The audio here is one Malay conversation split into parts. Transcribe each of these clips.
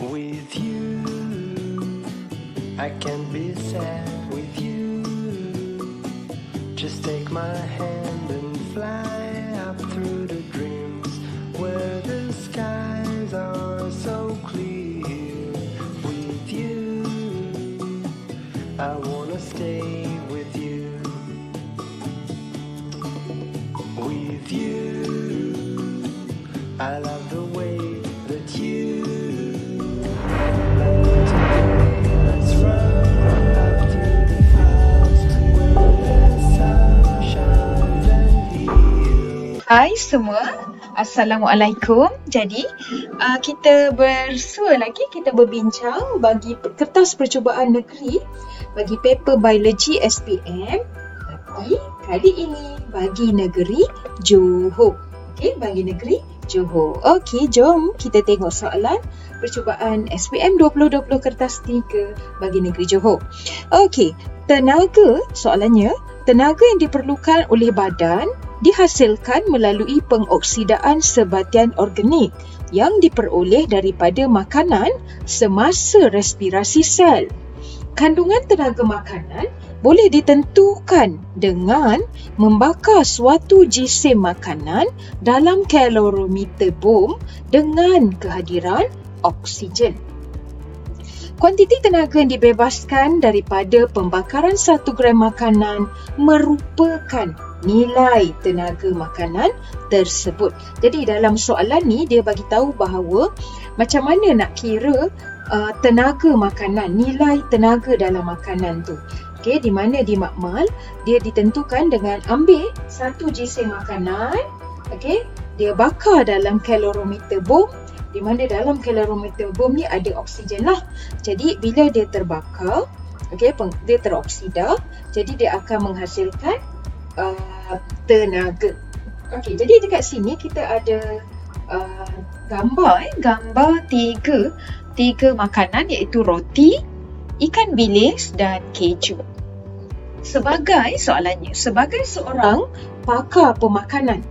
With you, I can be sad with you. Just take my hand and fly up through the dreams where the skies are so clear. With you, I wanna stay with you. With you, I love the way that you. Let's run up through the clouds where the sun shines and heals. Hai semua, Assalamualaikum. Jadi, kita bersua lagi, kita berbincang bagi kertas percubaan negeri bagi paper biologi SPM. Tapi kali ini bagi negeri Johor. Okey, bagi negeri Johor. Okey, jom kita tengok soalan percubaan SPM 2020 kertas 3 bagi negeri Johor. Okey, tenaga, soalannya, tenaga yang diperlukan oleh badan dihasilkan melalui pengoksidaan sebatian organik yang diperoleh daripada makanan semasa respirasi sel. Kandungan tenaga makanan boleh ditentukan dengan membakar suatu jisim makanan dalam kalorimeter bom dengan kehadiran oksigen. Kuantiti tenaga yang dibebaskan daripada pembakaran 1 gram makanan merupakan nilai tenaga makanan tersebut. Jadi dalam soalan ni dia bagi tahu bahawa macam mana nak kira tenaga makanan, nilai tenaga dalam makanan tu. Okey, di mana di makmal dia ditentukan dengan ambil satu jisim makanan, okey, dia bakar dalam kalorimeter bom, di mana dalam kalorimeter bom ni ada oksigen lah. Jadi bila dia terbakar, okey, dia teroksida, jadi dia akan menghasilkan tenaga. Okey, jadi dekat sini kita ada gambar tiga makanan iaitu roti, ikan bilis dan keju. Sebagai seorang pakar pemakanan,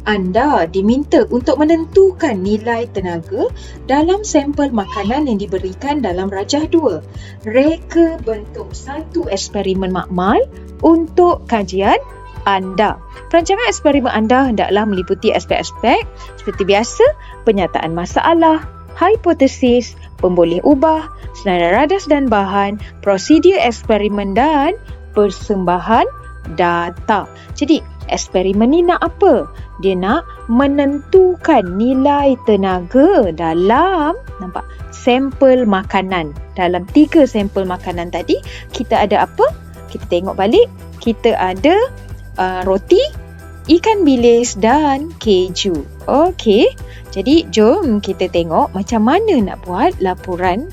anda diminta untuk menentukan nilai tenaga dalam sampel makanan yang diberikan dalam rajah 2. Reka bentuk satu eksperimen makmal untuk kajian anda. Perancangan eksperimen anda hendaklah meliputi aspek-aspek seperti biasa, penyataan masalah, hipotesis, pemboleh ubah, senarai radas dan bahan, prosedur eksperimen dan persembahan data. Jadi, eksperimen ni nak apa? Dia nak menentukan nilai tenaga dalam sampel makanan. Dalam 3 sampel makanan tadi, kita ada apa? Kita tengok balik. Kita ada roti, ikan bilis dan keju. Okey. Jadi, jom kita tengok macam mana nak buat laporan,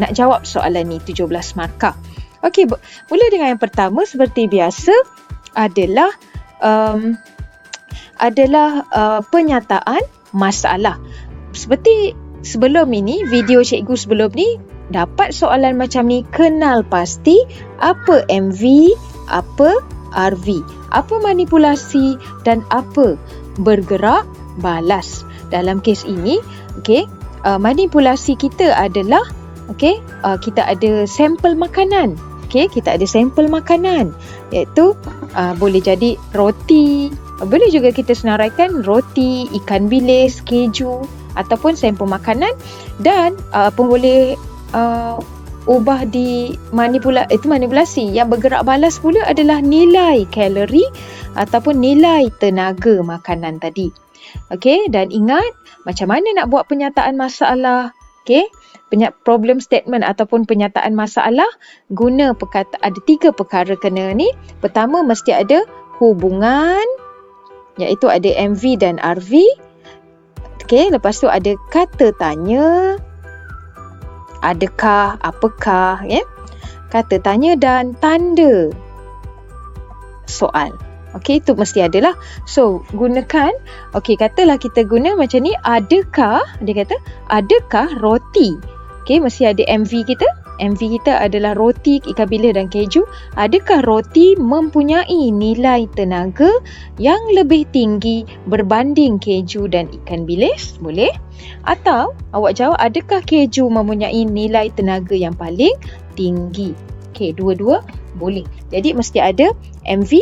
nak jawab soalan ni 17 markah. Okey, mula dengan yang pertama seperti biasa adalah penyataan masalah. Seperti sebelum ini, video cikgu sebelum ni dapat soalan macam ni, kenal pasti apa MV, apa RV, apa manipulasi dan apa bergerak balas. Dalam kes ini, okey, manipulasi kita adalah kita ada sampel makanan. Okey, kita ada sampel makanan iaitu boleh jadi roti, boleh juga kita senaraikan roti, ikan bilis, keju ataupun sampel makanan, dan boleh ubah di manipulasi. Yang bergerak balas pula adalah nilai kalori ataupun nilai tenaga makanan tadi. Okey, dan ingat macam mana nak buat penyataan masalah. Okey, problem statement ataupun penyataan masalah guna ada 3 perkara kena ni. Pertama, mesti ada hubungan, iaitu ada MV dan RV. Okey, lepas tu ada kata tanya, adakah, apakah, kata tanya dan tanda soal. Okey, itu mesti adalah. So, gunakan, katalah kita guna macam ni, adakah, dia kata, adakah roti? Okey, mesti ada MV kita. MV kita adalah roti, ikan bilis dan keju. Adakah roti mempunyai nilai tenaga yang lebih tinggi berbanding keju dan ikan bilis? Boleh. Atau awak jawab, adakah keju mempunyai nilai tenaga yang paling tinggi? Okey, dua-dua boleh. Jadi mesti ada MV.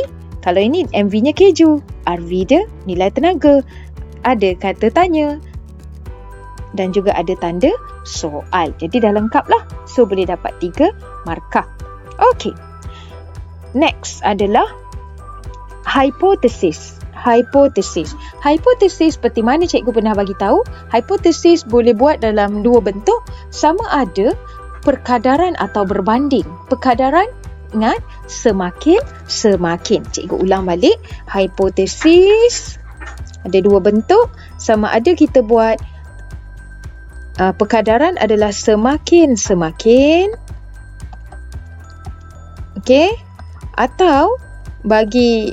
Kalau ini MV-nya keju, RV dia nilai tenaga. Ada kata tanya dan juga ada tanda soal. Jadi dah lengkap lah. So boleh dapat 3 markah. Okey. Next adalah hipotesis. Hipotesis seperti mana cikgu pernah bagi tahu, hipotesis boleh buat dalam 2 bentuk, sama ada perkadaran atau berbanding. Perkadaran, ingat, semakin. Cikgu ulang balik. Hipotesis ada 2 bentuk, sama ada kita buat perkadaran adalah semakin. Okey. Atau bagi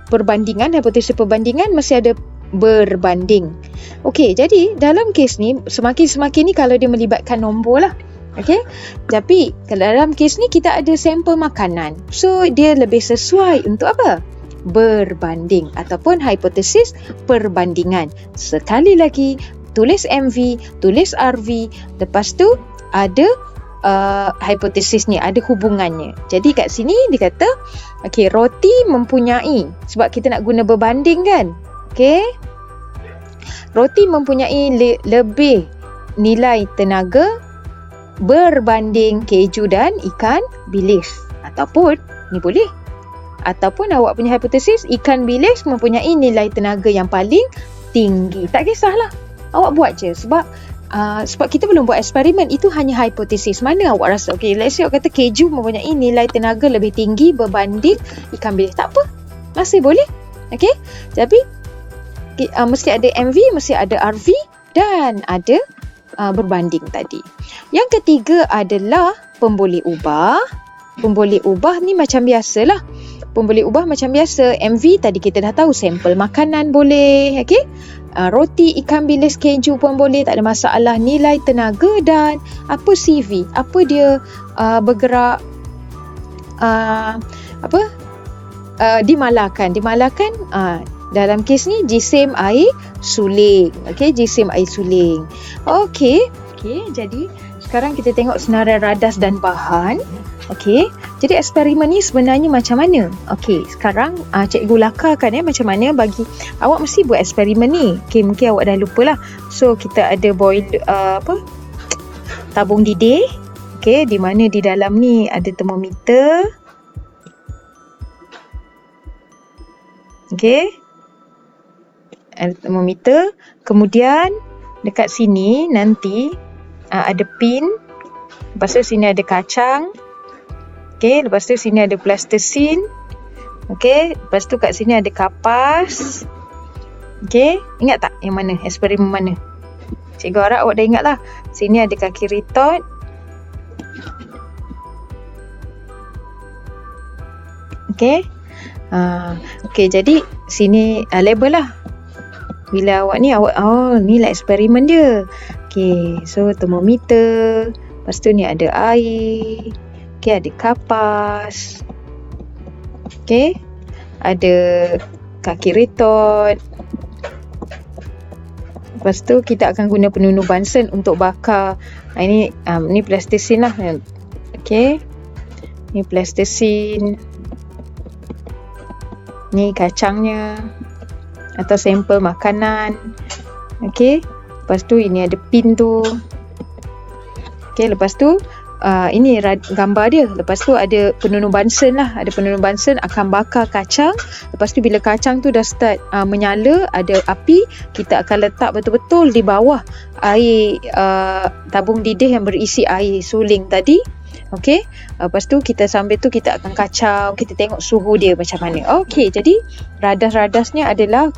perbandingan, hipotesis perbandingan mesti ada berbanding. Okey, jadi dalam kes ni semakin ni kalau dia melibatkan nombor lah. Okey. Tapi kalau dalam kes ni kita ada sampel makanan. So dia lebih sesuai untuk apa? Berbanding ataupun hipotesis perbandingan. Sekali lagi, tulis MV, tulis RV, lepas tu ada hipotesis ni, ada hubungannya. Jadi kat sini dia kata, okey, roti mempunyai, sebab kita nak guna berbanding kan. Okey. Roti mempunyai lebih nilai tenaga berbanding keju dan ikan bilis. Ataupun, ni boleh. Ataupun awak punya hipotesis, ikan bilis mempunyai nilai tenaga yang paling tinggi. Tak kisahlah. Awak buat je sebab kita belum buat eksperimen. Itu hanya hipotesis. Mana awak rasa? Okay, let's say awak kata keju mempunyai nilai tenaga lebih tinggi berbanding ikan bilis. Tak apa. Masih boleh. Okay. Tapi mesti ada MV, mesti ada RV dan ada berbanding tadi. Yang ketiga adalah pemboleh ubah. Pemboleh ubah ni macam biasalah. Pemboleh ubah macam biasa. MV tadi kita dah tahu, sampel makanan boleh. Okay. Roti, ikan bilis, keju pun boleh, tak ada masalah. Nilai tenaga dan apa CV, apa dia bergerak dimalakan dalam kes ni jisim air suling. Okey, jisim air suling. Okey, jadi sekarang kita tengok senarai radas dan bahan. Okey, jadi eksperimen ni sebenarnya macam mana? Okey, sekarang cikgu lakarkan macam mana bagi awak mesti buat eksperimen ni. Okey, mungkin awak dah lupa lah. So kita ada tabung didih. Okey, di mana di dalam ni ada termometer. Okey, ada termometer. Kemudian dekat sini nanti ada pin. Lepas tu sini ada kacang. Okey, lepas tu sini ada plastisin. Okey, lepas tu kat sini ada kapas. Okey, ingat tak yang mana? Eksperimen mana? Cikgu harap awak dah ingat lah. Sini ada kaki ritot. Okey. Okey, jadi sini label lah. Bila awak ni, ni lah eksperimen dia. Okey, so termometer. Lepas tu ni ada air. Okey, ada kapas. Okey, ada kaki ritot. Lepas tu kita akan guna penunu Bunsen untuk bakar. Ini plastisin lah. Okey, ni plastisin. Ni kacangnya atau sampel makanan. Okey, lepas tu ini ada pin tu. Okey, lepas tu ini gambar dia. Lepas tu ada penunu Bunsen lah. Ada penunu Bunsen akan bakar kacang. Lepas tu bila kacang tu dah start menyala, ada api, kita akan letak betul-betul di bawah air tabung didih yang berisi air suling tadi. Okey, lepas tu sambil tu kita akan kacau. Kita tengok suhu dia macam mana. Okey, jadi radas-radasnya adalah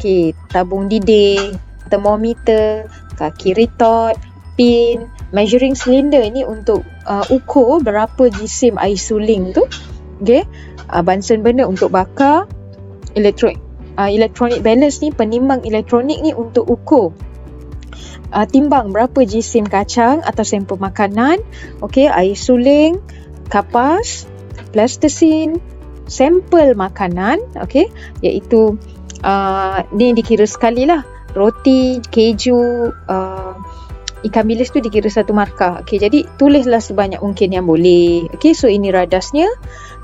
tabung didih, termometer, kaki ritot, pin, measuring cylinder ni untuk ukur berapa jisim air suling tu. Okey, Bunsen burner untuk bakar, electronic balance ni, penimbang elektronik ni untuk ukur timbang berapa jisim kacang atau sampel makanan, okey, air suling, kapas, plastisin, sampel makanan, okey, iaitu ni dikira sekali lah. Roti, keju, ikan bilis tu dikira satu markah. Okey, jadi tulislah sebanyak mungkin yang boleh. Okey, so ini radasnya.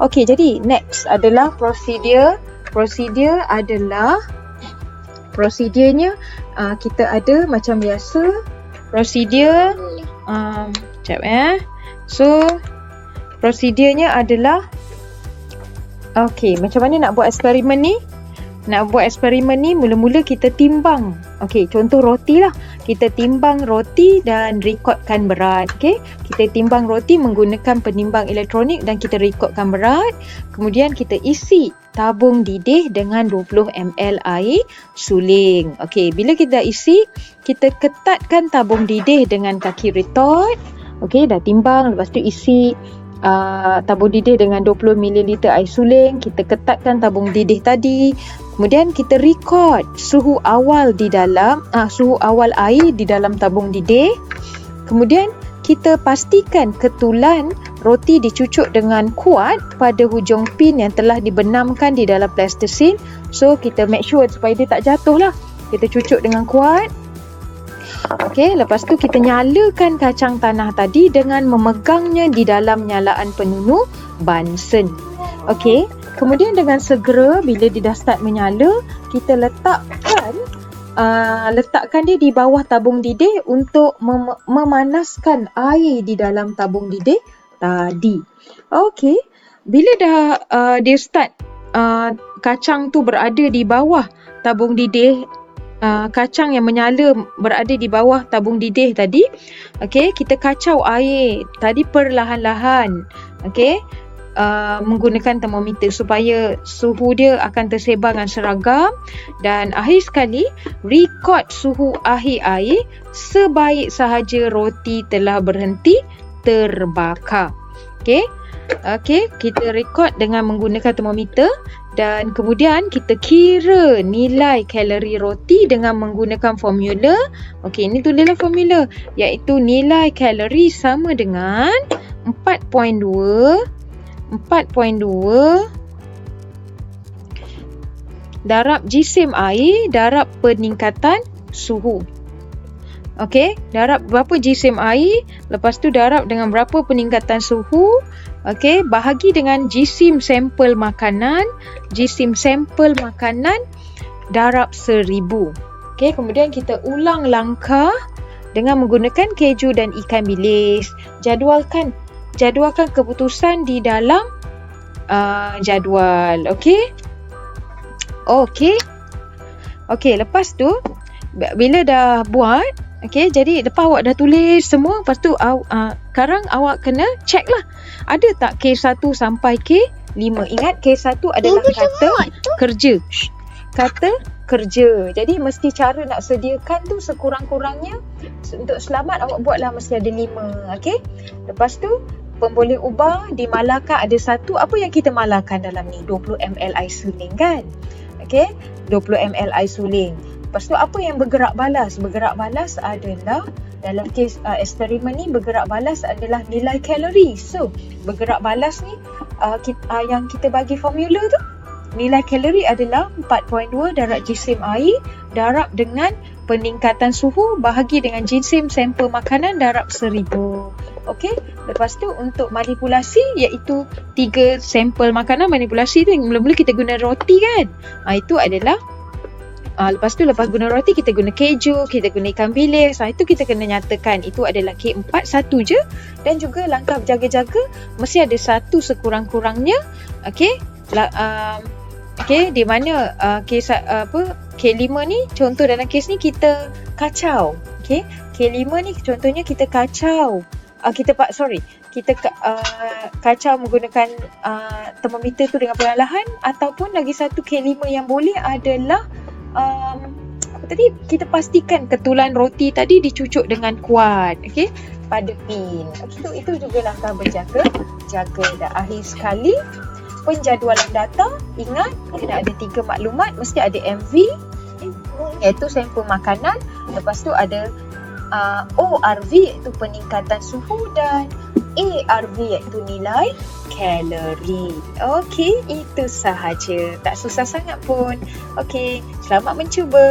Okey, jadi next adalah prosedur. Prosedurnya kita ada macam biasa. Prosedur sekejap So prosedurnya adalah, okey, macam mana nak buat eksperimen ni? Mula-mula kita timbang. Okey, contoh roti lah. Kita timbang roti dan rekodkan berat. Okey, kita timbang roti menggunakan penimbang elektronik dan kita rekodkan berat. Kemudian kita isi tabung didih dengan 20 ml air suling. Okey, bila kita isi, kita ketatkan tabung didih dengan kaki retort. Okey, dah timbang, lepas tu isi tabung didih dengan 20 ml air suling. Kita ketatkan tabung didih tadi. Kemudian kita rekod suhu awal air di dalam tabung didih. Kemudian kita pastikan ketulan roti dicucuk dengan kuat pada hujung pin yang telah dibenamkan di dalam plastisin. So kita make sure supaya dia tak jatuh lah. Kita cucuk dengan kuat. Okey, lepas tu kita nyalakan kacang tanah tadi dengan memegangnya di dalam nyalaan penunuh Bunsen. Okey, kemudian dengan segera bila dia dah start menyala, kita letakkan dia di bawah tabung didih untuk memanaskan air di dalam tabung didih tadi. Okey, bila dah dia start kacang tu berada di bawah tabung didih, kacang yang menyala berada di bawah tabung didih tadi. Okey, kita kacau air tadi perlahan-lahan. Okey, menggunakan termometer supaya suhu dia akan tersebar dengan seragam. Dan akhir sekali, rekod suhu akhir air sebaik sahaja roti telah berhenti terbakar. Okey, kita rekod dengan menggunakan termometer. Dan kemudian kita kira nilai kalori roti dengan menggunakan formula. Okey, ini tulislah formula, iaitu nilai kalori sama dengan 4.2 darab jisim air darab peningkatan suhu. Okey, darab berapa jisim air, lepas tu darab dengan berapa peningkatan suhu. Okey, bahagi dengan jisim sampel makanan darab 1000. Okey, kemudian kita ulang langkah dengan menggunakan keju dan ikan bilis. Jadualkan keputusan di dalam jadual. Okey, lepas tu bila dah buat, okey, jadi lepas awak dah tulis semua, lepas tu sekarang awak kena check lah, ada tak K1 sampai K5. Ingat, K1 adalah kata kerja. Kata kerja. Jadi mesti cara nak sediakan tu sekurang-kurangnya untuk selamat awak buatlah mesti ada 5. Okey, lepas tu pemboleh ubah dimalarkan ada 1. Apa yang kita malarkan dalam ni? 20 ml air suling kan? Okey, 20 ml air suling. Lepas tu apa yang bergerak balas? Bergerak balas adalah, dalam kes eksperimen ni, bergerak balas adalah nilai kalori. So bergerak balas ni yang kita bagi formula tu, nilai kalori adalah 4.2 darab jisim air darab dengan peningkatan suhu bahagi dengan jisim sampel makanan darab 1000. Okey, lepas tu untuk manipulasi, iaitu 3 sampel makanan manipulasi tu, mula-mula kita guna roti kan. Itu adalah lepas guna roti kita guna keju, kita guna ikan bilis. Itu kita kena nyatakan itu adalah K4 satu je. Dan juga langkah berjaga-jaga mesti ada 1 sekurang-kurangnya. Okey, di mana K5 ni contoh dalam kes ni kita kacau. Okey, K5 ni contohnya kita kacau. Kita kacau menggunakan termometer tu dengan perlahan. Ataupun lagi satu K5 yang boleh adalah kita pastikan ketulan roti tadi dicucuk dengan kuat, okey, pada pin. Itu juga langkah berjaga-jaga. Dan akhir sekali, penjadualan data. Ingat, kena ada 3 maklumat. Mesti ada MV, iaitu sampel makanan. Lepas tu ada ORV iaitu peningkatan suhu dan ARV iaitu nilai kalori. Okey, itu sahaja. Tak susah sangat pun. Okey, selamat mencuba.